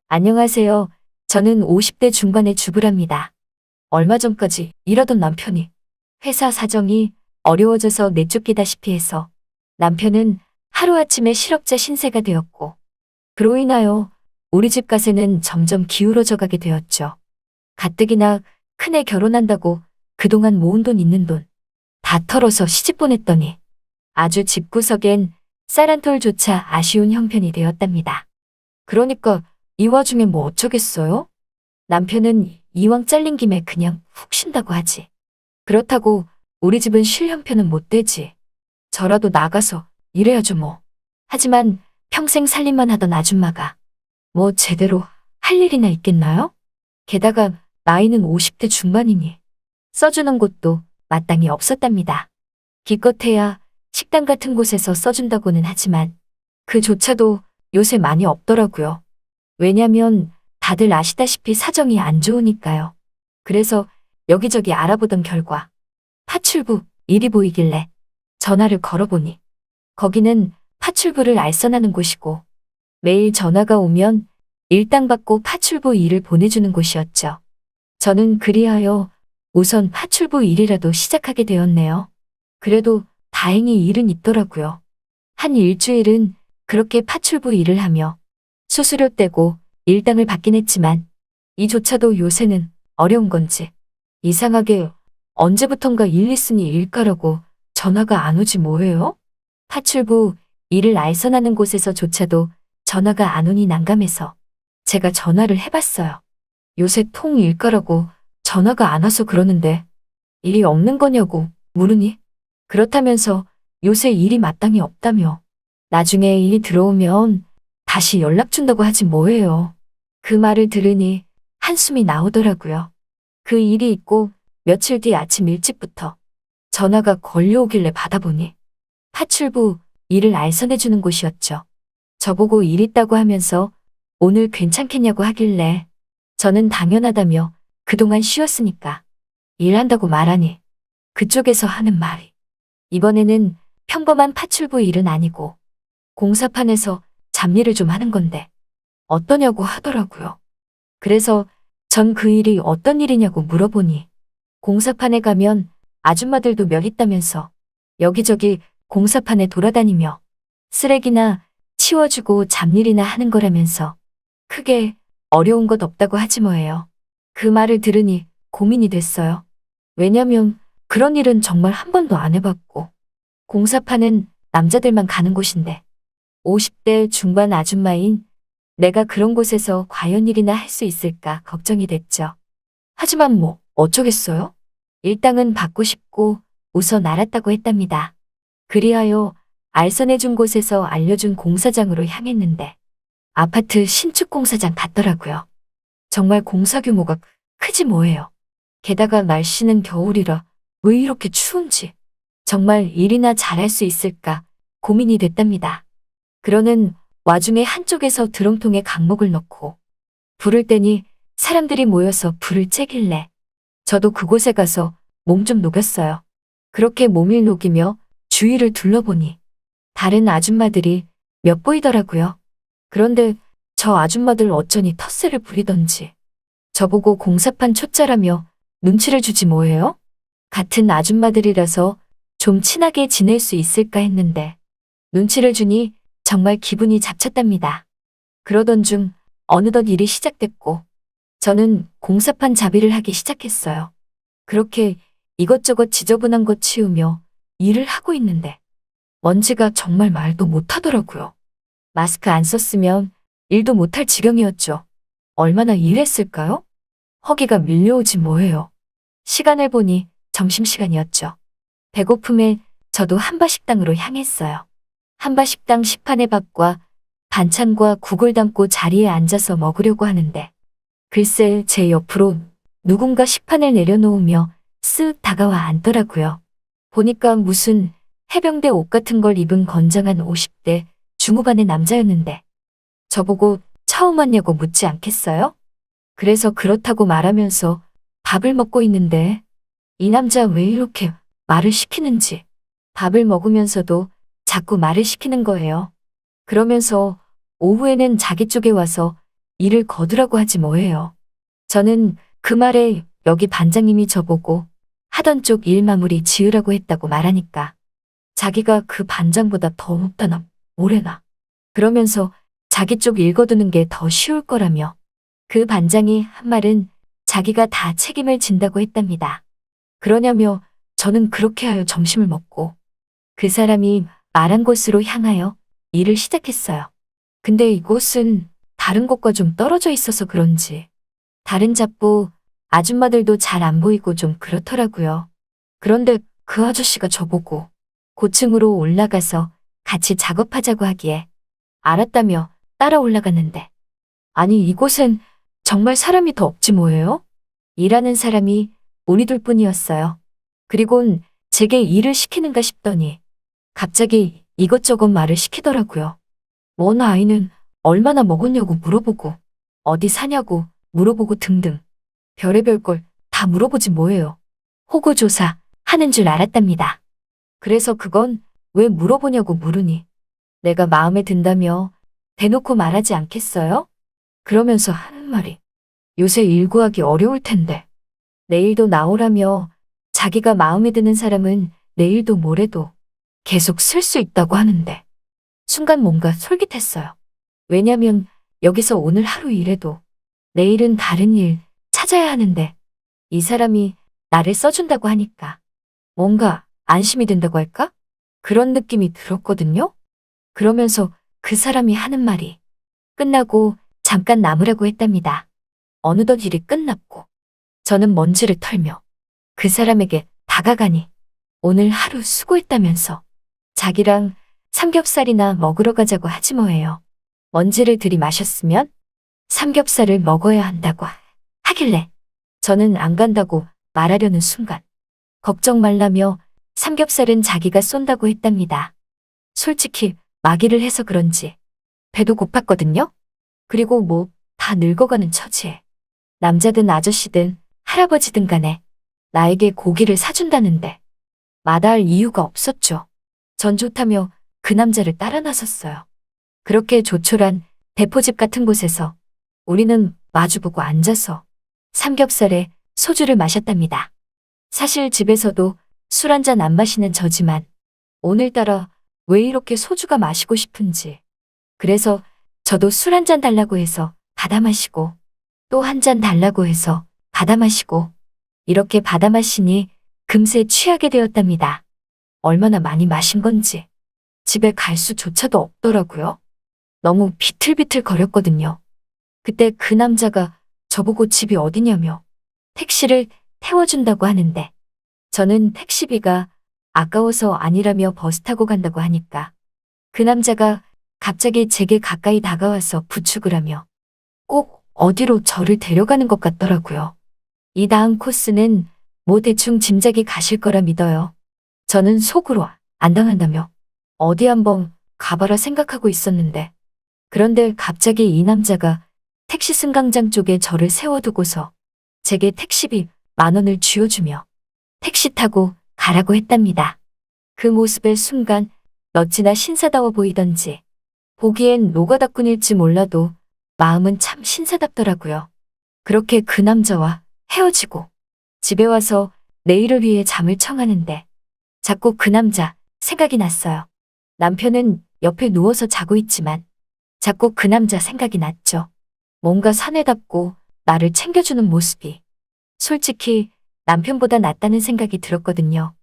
안녕하세요. 저는 50대 중반의 주부랍니다. 얼마 전까지 일하던 남편이 회사 사정이 어려워져서 내쫓기다시피 해서 남편은 하루아침에 실업자 신세가 되었고, 그로 인하여 우리 집 가세는 점점 기울어져 가게 되었죠. 가뜩이나 큰애 결혼한다고 그동안 모은 돈 있는 돈 다 털어서 시집 보냈더니 아주 집구석엔 쌀 한 톨조차 아쉬운 형편이 되었답니다. 그러니까 이 와중에 뭐 어쩌겠어요? 남편은 이왕 잘린 김에 그냥 훅 쉰다고 하지. 그렇다고 우리 집은 쉴 형편은 못 되지. 저라도 나가서 일해야죠 뭐. 하지만 평생 살림만 하던 아줌마가 뭐 제대로 할 일이나 있겠나요? 게다가 나이는 50대 중반이니 써주는 곳도 마땅히 없었답니다. 기껏해야 식당 같은 곳에서 써준다고는 하지만 그조차도 요새 많이 없더라고요. 왜냐면 다들 아시다시피 사정이 안 좋으니까요. 그래서 여기저기 알아보던 결과 파출부 일이 보이길래 전화를 걸어보니 거기는 파출부를 알선하는 곳이고 매일 전화가 오면 일당 받고 파출부 일을 보내주는 곳이었죠. 저는 그리하여 우선 파출부 일이라도 시작하게 되었네요. 그래도 다행히 일은 있더라고요. 한 일주일은 그렇게 파출부 일을 하며 수수료 떼고 일당을 받긴 했지만 이조차도 요새는 어려운 건지 이상하게 언제부턴가 일 있으니 일가라고 전화가 안 오지 뭐예요? 파출부 일을 알선하는 곳에서조차도 전화가 안 오니 난감해서 제가 전화를 해봤어요. 요새 통 일가라고 전화가 안 와서 그러는데 일이 없는 거냐고 물으니 그렇다면서 요새 일이 마땅히 없다며 나중에 일이 들어오면 다시 연락 준다고 하지 뭐예요. 그 말을 들으니 한숨이 나오더라고요. 그 일이 있고 며칠 뒤 아침 일찍부터 전화가 걸려오길래 받아보니 파출부 일을 알선해주는 곳이었죠. 저보고 일 있다고 하면서 오늘 괜찮겠냐고 하길래 저는 당연하다며 그동안 쉬었으니까 일한다고 말하니 그쪽에서 하는 말이 이번에는 평범한 파출부 일은 아니고 공사판에서 잡일을 좀 하는 건데 어떠냐고 하더라고요. 그래서 전 그 일이 어떤 일이냐고 물어보니 공사판에 가면 아줌마들도 몇 있다면서 여기저기 공사판에 돌아다니며 쓰레기나 치워주고 잡일이나 하는 거라면서 크게 어려운 것 없다고 하지 뭐예요. 그 말을 들으니 고민이 됐어요. 왜냐면 그런 일은 정말 한 번도 안 해봤고 공사판은 남자들만 가는 곳인데 50대 중반 아줌마인 내가 그런 곳에서 과연 일이나 할 수 있을까 걱정이 됐죠. 하지만 뭐 어쩌겠어요? 일당은 받고 싶고 우선 알았다고 했답니다. 그리하여 알선해준 곳에서 알려준 공사장으로 향했는데 아파트 신축 공사장 같더라고요. 정말 공사 규모가 크지 뭐예요. 게다가 날씨는 겨울이라 왜 이렇게 추운지 정말 일이나 잘할 수 있을까 고민이 됐답니다. 그러는 와중에 한쪽에서 드럼통에 강목을 넣고 불을 떼니 사람들이 모여서 불을 쬐길래 저도 그곳에 가서 몸 좀 녹였어요. 그렇게 몸을 녹이며 주위를 둘러보니 다른 아줌마들이 몇 보이더라고요. 그런데 저 아줌마들 어쩌니 텃세를 부리던지 저보고 공사판 초짜라며 눈치를 주지 뭐예요? 같은 아줌마들이라서 좀 친하게 지낼 수 있을까 했는데 눈치를 주니 정말 기분이 잡쳤답니다. 그러던 중 어느덧 일이 시작됐고 저는 공사판 잡이를 하기 시작했어요. 그렇게 이것저것 지저분한 것 치우며 일을 하고 있는데 먼지가 정말 말도 못하더라고요. 마스크 안 썼으면 일도 못할 지경이었죠. 얼마나 일했을까요? 허기가 밀려오지 뭐예요. 시간을 보니 점심시간이었죠. 배고픔에 저도 한바식당으로 향했어요. 한바식당 시판의 밥과 반찬과 국을 담고 자리에 앉아서 먹으려고 하는데 글쎄 제 옆으로 누군가 시판을 내려놓으며 쓱 다가와 앉더라고요. 보니까 무슨 해병대 옷 같은 걸 입은 건장한 50대 중후반의 남자였는데 저보고 처음 왔냐고 묻지 않겠어요? 그래서 그렇다고 말하면서 밥을 먹고 있는데 이 남자 왜 이렇게 말을 시키는지 밥을 먹으면서도 자꾸 말을 시키는 거예요. 그러면서 오후에는 자기 쪽에 와서 일을 거두라고 하지 뭐예요. 저는 그 말에 여기 반장님이 저보고 하던 쪽 일 마무리 지으라고 했다고 말하니까 자기가 그 반장보다 더 높다나 뭐래나 그러면서 자기 쪽 일 거두는 게 더 쉬울 거라며 그 반장이 한 말은 자기가 다 책임을 진다고 했답니다. 그러냐며 저는 그렇게 하여 점심을 먹고 그 사람이 말한 곳으로 향하여 일을 시작했어요. 근데 이곳은 다른 곳과 좀 떨어져 있어서 그런지 다른 잡부 아줌마들도 잘 안 보이고 좀 그렇더라고요. 그런데 그 아저씨가 저보고 고층으로 올라가서 같이 작업하자고 하기에 알았다며 따라 올라갔는데 아니 이곳엔 정말 사람이 더 없지 뭐예요? 일하는 사람이 우리 둘뿐이었어요. 그리곤 제게 일을 시키는가 싶더니 갑자기 이것저것 말을 시키더라고요. 뭔 아이는 얼마나 먹었냐고 물어보고 어디 사냐고 물어보고 등등 별의별 걸 다 물어보지 뭐예요. 호구조사 하는 줄 알았답니다. 그래서 그건 왜 물어보냐고 물으니 내가 마음에 든다며 대놓고 말하지 않겠어요? 그러면서 하는 말이 요새 일 구하기 어려울 텐데 내일도 나오라며 자기가 마음에 드는 사람은 내일도 모레도 계속 쓸 수 있다고 하는데 순간 뭔가 솔깃했어요. 왜냐면 여기서 오늘 하루 일해도 내일은 다른 일 찾아야 하는데 이 사람이 나를 써준다고 하니까 뭔가 안심이 된다고 할까? 그런 느낌이 들었거든요. 그러면서 그 사람이 하는 말이 끝나고 잠깐 남으라고 했답니다. 어느덧 일이 끝났고 저는 먼지를 털며 그 사람에게 다가가니 오늘 하루 수고했다면서 자기랑 삼겹살이나 먹으러 가자고 하지 뭐예요. 먼지를 들이마셨으면 삼겹살을 먹어야 한다고 하길래 저는 안 간다고 말하려는 순간 걱정 말라며 삼겹살은 자기가 쏜다고 했답니다. 솔직히 마기를 해서 그런지 배도 고팠거든요. 그리고 뭐 다 늙어가는 처지에 남자든 아저씨든 할아버지든 간에 나에게 고기를 사준다는데 마다할 이유가 없었죠. 전 좋다며 그 남자를 따라 나섰어요. 그렇게 조촐한 대포집 같은 곳에서 우리는 마주보고 앉아서 삼겹살에 소주를 마셨답니다. 사실 집에서도 술 한 잔 안 마시는 저지만 오늘따라 왜 이렇게 소주가 마시고 싶은지 그래서 저도 술 한 잔 달라고 해서 받아 마시고 또 한 잔 달라고 해서 받아 마시고 이렇게 받아 마시니 금세 취하게 되었답니다. 얼마나 많이 마신 건지 집에 갈 수조차도 없더라고요. 너무 비틀비틀 거렸거든요. 그때 그 남자가 저보고 집이 어디냐며 택시를 태워준다고 하는데 저는 택시비가 아까워서 아니라며 버스 타고 간다고 하니까 그 남자가 갑자기 제게 가까이 다가와서 부축을 하며 꼭 어디로 저를 데려가는 것 같더라고요. 이 다음 코스는 뭐 대충 짐작이 가실 거라 믿어요. 저는 속으로 안 당한다며 어디 한번 가봐라 생각하고 있었는데 그런데 갑자기 이 남자가 택시 승강장 쪽에 저를 세워두고서 제게 택시비 10,000원을 쥐어주며 택시 타고 가라고 했답니다. 그 모습의 순간 어찌나 신사다워 보이던지 보기엔 노가다꾼일지 몰라도 마음은 참 신사답더라고요. 그렇게 그 남자와 헤어지고 집에 와서 내일을 위해 잠을 청하는데 자꾸 그 남자 생각이 났어요. 남편은 옆에 누워서 자고 있지만 자꾸 그 남자 생각이 났죠. 뭔가 사내답고 나를 챙겨주는 모습이 솔직히 남편보다 낫다는 생각이 들었거든요.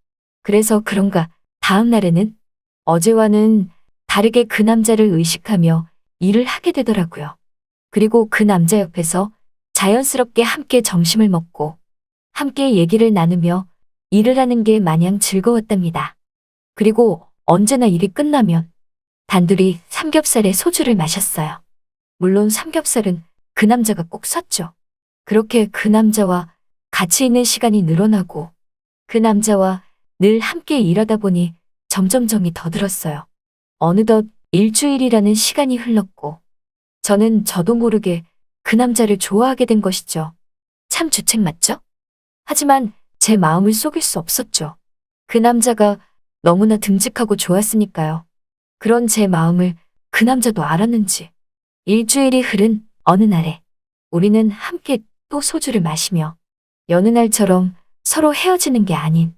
그래서 그런가 다음 날에는 어제와는 다르게 그 남자를 의식하며 일을 하게 되더라고요. 그리고 그 남자 옆에서 자연스럽게 함께 점심을 먹고 함께 얘기를 나누며 일을 하는 게 마냥 즐거웠답니다. 그리고 언제나 일이 끝나면 단둘이 삼겹살에 소주를 마셨어요. 물론 삼겹살은 그 남자가 꼭 샀죠. 그렇게 그 남자와 같이 있는 시간이 늘어나고 그 남자와 늘 함께 일하다 보니 점점 정이 더 들었어요. 어느덧 일주일이라는 시간이 흘렀고 저는 저도 모르게 그 남자를 좋아하게 된 것이죠. 참 주책 맞죠? 하지만 제 마음을 속일 수 없었죠. 그 남자가 너무나 듬직하고 좋았으니까요. 그런 제 마음을 그 남자도 알았는지 일주일이 흐른 어느 날에 우리는 함께 또 소주를 마시며 여느 날처럼 서로 헤어지는 게 아닌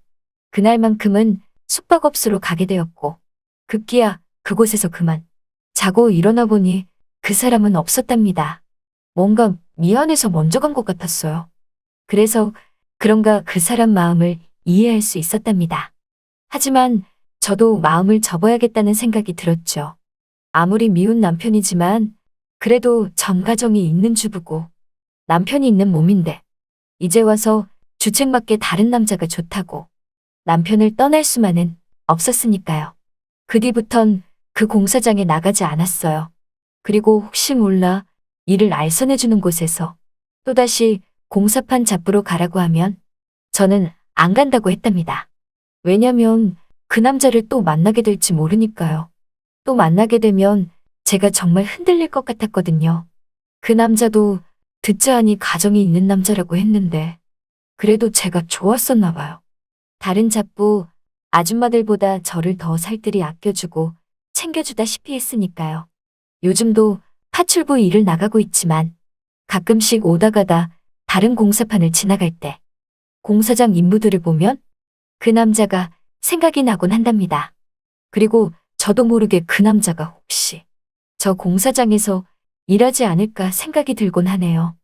그날만큼은 숙박업소로 가게 되었고 급기야 그곳에서 그만 자고 일어나 보니 그 사람은 없었답니다. 뭔가 미안해서 먼저 간 것 같았어요. 그래서 그런가 그 사람 마음을 이해할 수 있었답니다. 하지만 저도 마음을 접어야겠다는 생각이 들었죠. 아무리 미운 남편이지만 그래도 전 가정이 있는 주부고 남편이 있는 몸인데 이제 와서 주책맞게 다른 남자가 좋다고 남편을 떠날 수만은 없었으니까요. 그 뒤부턴 그 공사장에 나가지 않았어요. 그리고 혹시 몰라 일을 알선해주는 곳에서 또다시 공사판 잡부로 가라고 하면 저는 안 간다고 했답니다. 왜냐면 그 남자를 또 만나게 될지 모르니까요. 또 만나게 되면 제가 정말 흔들릴 것 같았거든요. 그 남자도 듣자 하니 가정이 있는 남자라고 했는데 그래도 제가 좋았었나 봐요. 다른 잡부 아줌마들보다 저를 더 살뜰히 아껴주고 챙겨주다시피 했으니까요. 요즘도 파출부 일을 나가고 있지만 가끔씩 오다 가다 다른 공사판을 지나갈 때 공사장 인부들을 보면 그 남자가 생각이 나곤 한답니다. 그리고 저도 모르게 그 남자가 혹시 저 공사장에서 일하지 않을까 생각이 들곤 하네요.